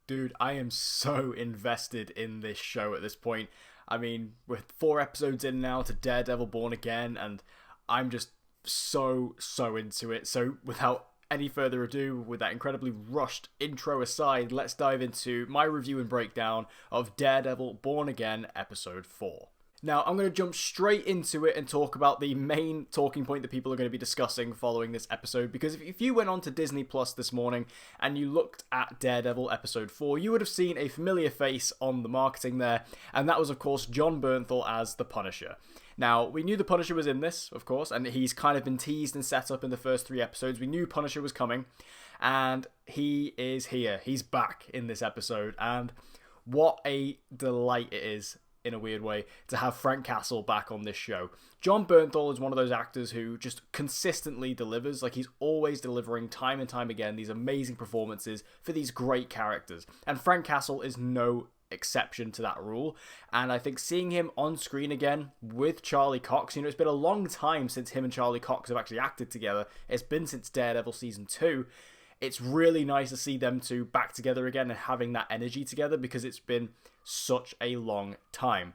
Dude, I am so invested in this show at this point. I mean, we're 4 episodes in now to Daredevil Born Again, and I'm just so into it. So, without any further ado, with that incredibly rushed intro aside, let's dive into my review and breakdown of Daredevil Born Again Episode 4. Now, I'm going to jump straight into it and talk about the main talking point that people are going to be discussing following this episode, because if you went on to Disney Plus this morning and you looked at Daredevil Episode 4, you would have seen a familiar face on the marketing there, and that was, of course, Jon Bernthal as the Punisher. Now, we knew the Punisher was in this, of course, and he's kind of been teased and set up in the first 3 episodes. We knew Punisher was coming, and he is here. He's back in this episode, and what a delight it is, in a weird way, to have Frank Castle back on this show. Jon Bernthal is one of those actors who just consistently delivers. Like, he's always delivering time and time again these amazing performances for these great characters. And Frank Castle is no exception to that rule. And I think seeing him on screen again with Charlie Cox, it's been a long time since him and Charlie Cox have actually acted together. It's been since Daredevil Season 2. It's really nice to see them two back together again and having that energy together, because it's been such a long time.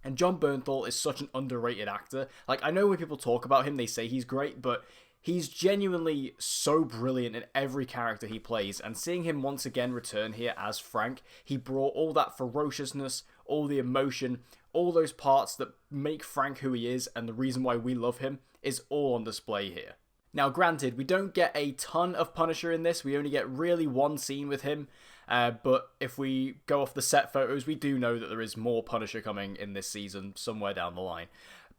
And Jon Bernthal is such an underrated actor. Like, I know when people talk about him, they say he's great, but he's genuinely so brilliant in every character he plays. And seeing him once again return here as Frank, he brought all that ferociousness, all the emotion, all those parts that make Frank who he is and the reason why we love him is all on display here. Now, granted, we don't get a ton of Punisher in this. We only get really one scene with him. But if we go off the set photos, we do know that there is more Punisher coming in this season somewhere down the line.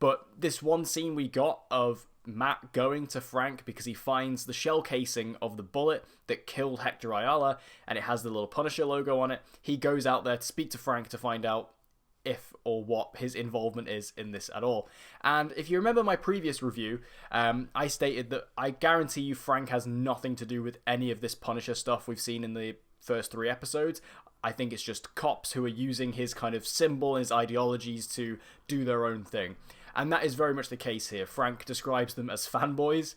But this one scene we got of Matt going to Frank because he finds the shell casing of the bullet that killed Hector Ayala, and it has the little Punisher logo on it. He goes out there to speak to Frank to find out if or what his involvement is in this at all. And if you remember my previous review, I stated that I guarantee you Frank has nothing to do with any of this Punisher stuff we've seen in the first 3 episodes. I think it's just cops who are using his kind of symbol and his ideologies to do their own thing. And that is very much the case here. Frank describes them as fanboys,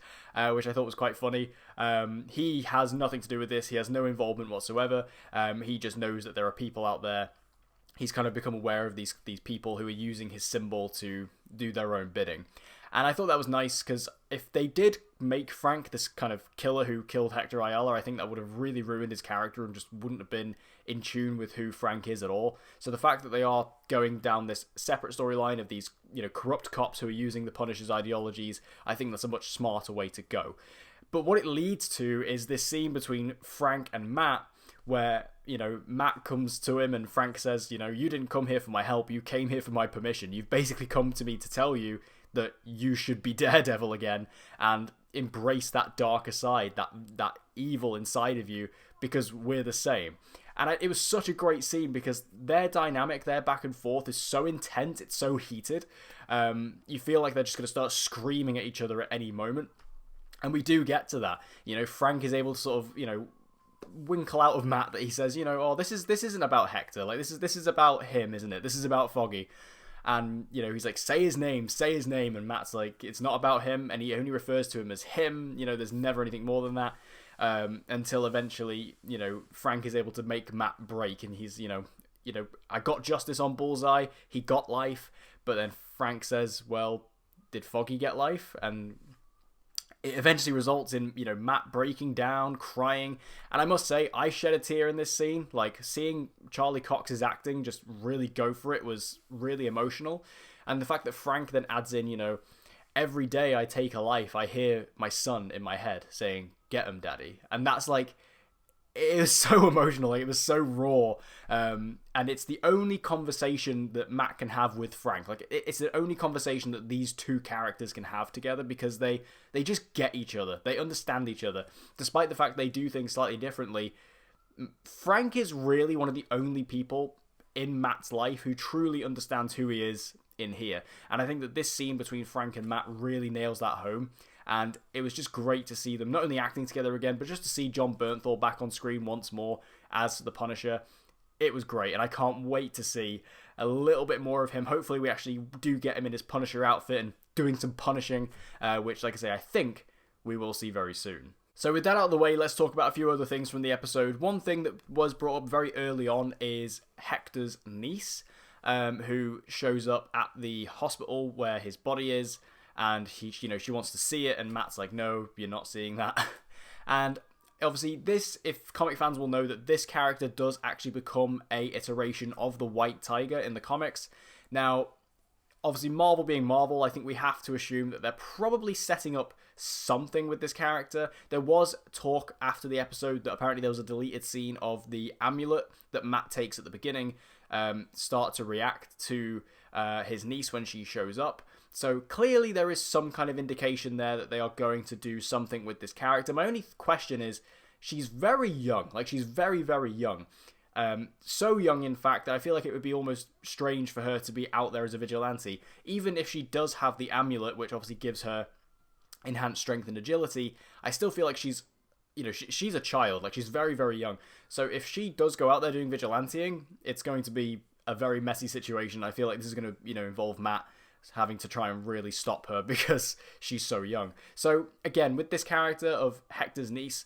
which I thought was quite funny. He has nothing to do with this. He has no involvement whatsoever. He just knows that there are people out there. He's kind of become aware of these people who are using his symbol to do their own bidding. And I thought that was nice, because if they did make Frank this kind of killer who killed Hector Ayala, I think that would have really ruined his character and just wouldn't have been in tune with who Frank is at all. So the fact that they are going down this separate storyline of these, corrupt cops who are using the Punisher's ideologies, I think that's a much smarter way to go. But what it leads to is this scene between Frank and Matt, where, Matt comes to him and Frank says, you didn't come here for my help, you came here for my permission. You've basically come to me to tell you that you should be Daredevil again and embrace that darker side, that evil inside of you, because we're the same. And it was such a great scene, because their dynamic, their back and forth is so intense, it's so heated. You feel like they're just going to start screaming at each other at any moment. And we do get to that. Frank is able to sort of, winkle out of Matt that he says, oh, this isn't about Hector. Like, this is about him, isn't it? This is about Foggy. And, he's like, say his name. And Matt's like, it's not about him. And he only refers to him as him. There's never anything more than that. Until eventually, Frank is able to make Matt break. And he's, I got justice on Bullseye. He got life. But then Frank says, well, did Foggy get life? And it eventually results in, Matt breaking down, crying. And I must say, I shed a tear in this scene. Like, seeing Charlie Cox's acting just really go for it was really emotional. And the fact that Frank then adds in, every day I take a life, I hear my son in my head saying, get him, daddy. And that's like, it was so emotional. Like, it was so raw. And it's the only conversation that Matt can have with Frank. Like, it's the only conversation that these two characters can have together, because they just get each other. They understand each other. Despite the fact they do things slightly differently, Frank is really one of the only people in Matt's life who truly understands who he is in here. And I think that this scene between Frank and Matt really nails that home. And it was just great to see them not only acting together again, but just to see Jon Bernthal back on screen once more as the Punisher. It was great, and I can't wait to see a little bit more of him. Hopefully we actually do get him in his Punisher outfit and doing some punishing, which, like I say, I think we will see very soon. So with that out of the way, let's talk about a few other things from the episode. One thing that was brought up very early on is Hector's niece, who shows up at the hospital where his body is, and she wants to see it, and Matt's like, no, you're not seeing that. And obviously this, if comic fans will know, that this character does actually become a iteration of the White Tiger in the comics. Now, obviously Marvel being Marvel, I think we have to assume that they're probably setting up something with this character. There was talk after the episode that apparently there was a deleted scene of the amulet that Matt takes at the beginning start to react to his niece when she shows up. So clearly there is some kind of indication there that they are going to do something with this character. My only question is, she's very young. Like, she's very, very young. So young, in fact, that I feel like it would be almost strange for her to be out there as a vigilante. Even if she does have the amulet, which obviously gives her enhanced strength and agility, I still feel like she's a child. Like, she's very, very young. So if she does go out there doing vigilanteing, it's going to be a very messy situation. I feel like this is going to, involve Matt having to try and really stop her because she's so young. So again, with this character of Hector's niece,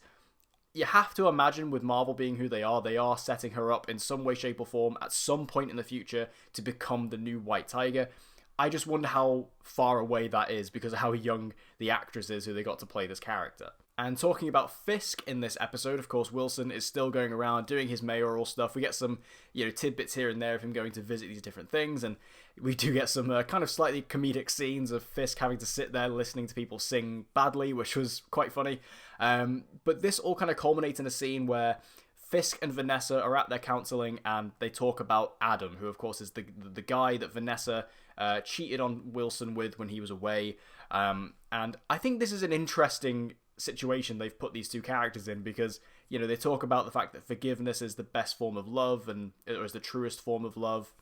you have to imagine, with Marvel being who they are setting her up in some way, shape, or form at some point in the future to become the new White Tiger. I just wonder how far away that is because of how young the actress is who they got to play this character. And talking about Fisk in this episode, of course, Wilson is still going around doing his mayoral stuff. We get some, tidbits here and there of him going to visit these different things, and we do get some kind of slightly comedic scenes of Fisk having to sit there listening to people sing badly, which was quite funny. But this all kind of culminates in a scene where Fisk and Vanessa are at their counseling, and they talk about Adam, who of course is the guy that Vanessa cheated on Wilson with when he was away. And I think this is an interesting situation they've put these two characters in because, they talk about the fact that forgiveness is the best form of love and or is the truest form of love.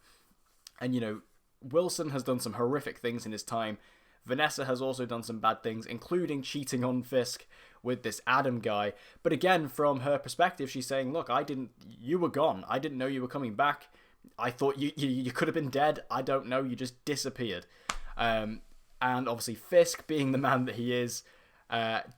And, Wilson has done some horrific things in his time. Vanessa has also done some bad things, including cheating on Fisk with this Adam guy. But again, from her perspective, she's saying, look, you were gone. I didn't know you were coming back. I thought you could have been dead. I don't know. You just disappeared. And obviously Fisk, being the man that he is,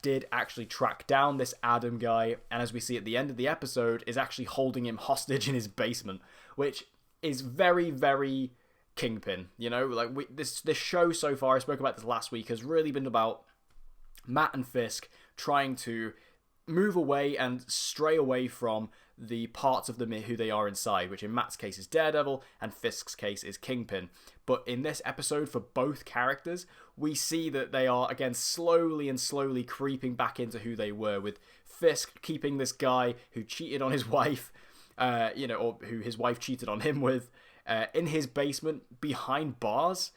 did actually track down this Adam guy. And as we see at the end of the episode, is actually holding him hostage in his basement, which is very, very Kingpin. This show so far, I spoke about this last week, has really been about Matt and Fisk trying to move away and stray away from the parts of them who they are inside, which in Matt's case is Daredevil and Fisk's case is Kingpin. But in this episode, for both characters, we see that they are again slowly creeping back into who they were, with Fisk keeping this guy who cheated on his wife, or who his wife cheated on him with, in his basement behind bars.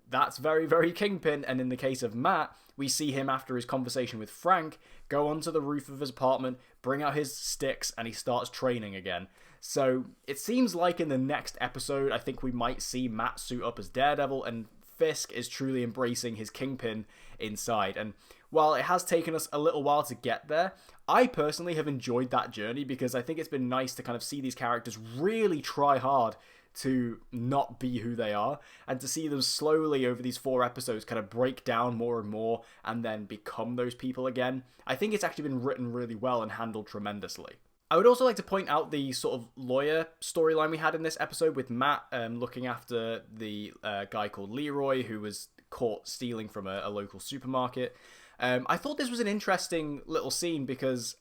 That's very, very Kingpin. And in the case of Matt, we see him after his conversation with Frank go onto the roof of his apartment, bring out his sticks, and he starts training again. So it seems like in the next episode, I think we might see Matt suit up as Daredevil, and Fisk is truly embracing his Kingpin inside. And while it has taken us a little while to get there, I personally have enjoyed that journey because I think it's been nice to kind of see these characters really try hard to not be who they are, and to see them slowly over these 4 episodes kind of break down more and more and then become those people again. I think it's actually been written really well and handled tremendously. I would also like to point out the sort of lawyer storyline we had in this episode with Matt looking after the guy called Leroy who was caught stealing from a local supermarket. I thought this was an interesting little scene because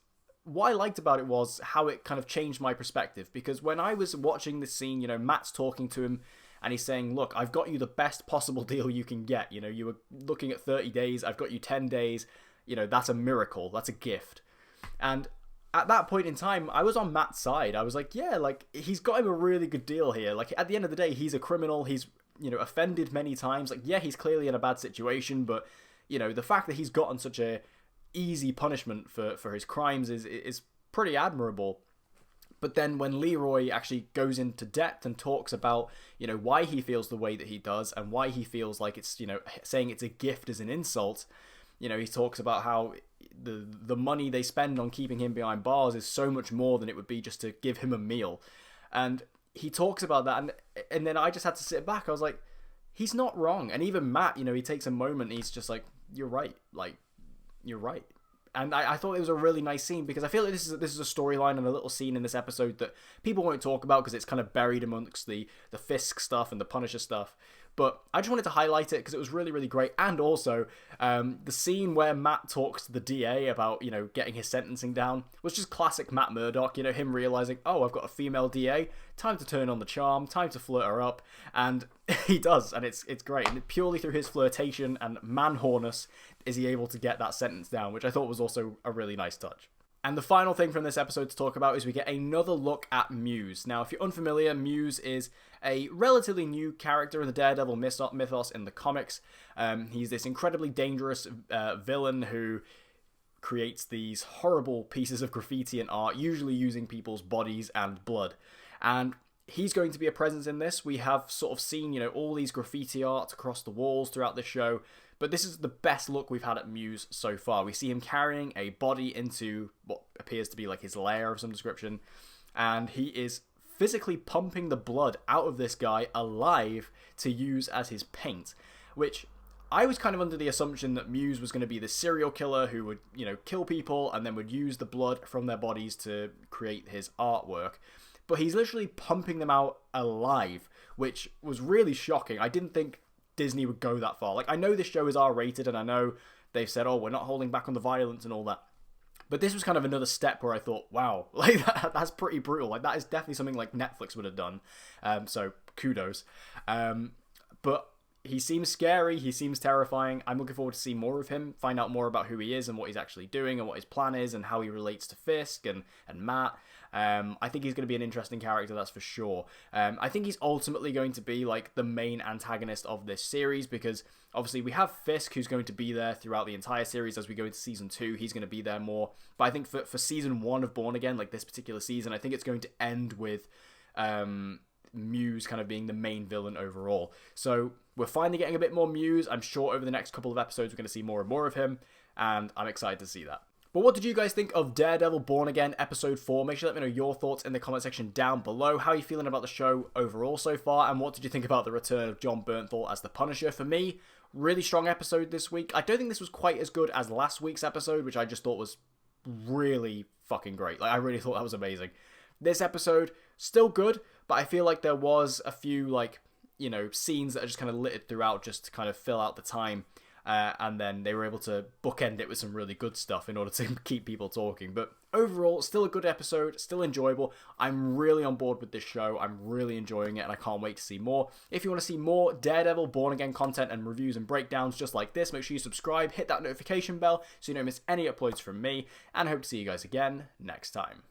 what I liked about it was how it kind of changed my perspective, because when I was watching this scene, Matt's talking to him and he's saying, look, I've got you the best possible deal you can get. You were looking at 30 days. I've got you 10 days. That's a miracle. That's a gift. And at that point in time, I was on Matt's side. I was like, yeah, like he's got him a really good deal here. Like at the end of the day, he's a criminal. He's, offended many times. Like, yeah, he's clearly in a bad situation, but, the fact that he's gotten such a easy punishment for his crimes is pretty admirable. But then when Leroy actually goes into depth and talks about, why he feels the way that he does and why he feels like it's, saying it's a gift is an insult, he talks about how the money they spend on keeping him behind bars is so much more than it would be just to give him a meal. And he talks about that, and then I just had to sit back. I was like, he's not wrong. And even Matt, he takes a moment and he's just like, you're right. Like, you're right. And I thought it was a really nice scene because I feel like this is a storyline and a little scene in this episode that people won't talk about because it's kind of buried amongst the Fisk stuff and the Punisher stuff. But I just wanted to highlight it because it was really, really great. And also, the scene where Matt talks to the DA about, getting his sentencing down was just classic Matt Murdock. Him realizing, oh, I've got a female DA. Time to turn on the charm. Time to flirt her up. And he does. And it's great. And purely through his flirtation and man-horness is he able to get that sentence down, which I thought was also a really nice touch. And the final thing from this episode to talk about is we get another look at Muse. Now, if you're unfamiliar, Muse is a relatively new character in the Daredevil mythos in the comics. He's this incredibly dangerous villain who creates these horrible pieces of graffiti and art, usually using people's bodies and blood. And he's going to be a presence in this. We have sort of seen, all these graffiti art across the walls throughout the show. But this is the best look we've had at Muse so far. We see him carrying a body into what appears to be like his lair of some description. And he is physically pumping the blood out of this guy alive to use as his paint. Which I was kind of under the assumption that Muse was going to be the serial killer who would, kill people and then would use the blood from their bodies to create his artwork. But he's literally pumping them out alive, which was really shocking. I didn't think Disney would go that far. Like, I know this show is R-rated, and I know they've said, oh, we're not holding back on the violence and all that. But this was kind of another step where I thought, wow, like that's pretty brutal. Like, that is definitely something like Netflix would have done. So kudos. But he seems scary. He seems terrifying. I'm looking forward to see more of him, find out more about who he is and what he's actually doing and what his plan is and how he relates to Fisk and Matt. I think he's going to be an interesting character, that's for sure. I think he's ultimately going to be like the main antagonist of this series because obviously we have Fisk who's going to be there throughout the entire series. As we go into season 2, he's going to be there more. But I think for season 1 of Born Again, like this particular season, I think it's going to end with Muse kind of being the main villain overall. So we're finally getting a bit more Muse. I'm sure over the next couple of episodes we're going to see more and more of him, and I'm excited to see that. But what did you guys think of Daredevil Born Again Episode 4? Make sure to let me know your thoughts in the comment section down below. How are you feeling about the show overall so far? And what did you think about the return of Jon Bernthal as the Punisher? For me, really strong episode this week. I don't think this was quite as good as last week's episode, which I just thought was really fucking great. Like, I really thought that was amazing. This episode, still good, but I feel like there was a few, scenes that are just kind of littered throughout just to kind of fill out the time. And then they were able to bookend it with some really good stuff in order to keep people talking. But overall, still a good episode, still enjoyable. I'm really on board with this show. I'm really enjoying it, and I can't wait to see more. If you want to see more Daredevil Born Again content and reviews and breakdowns just like this, make sure you subscribe, hit that notification bell so you don't miss any uploads from me, and I hope to see you guys again next time.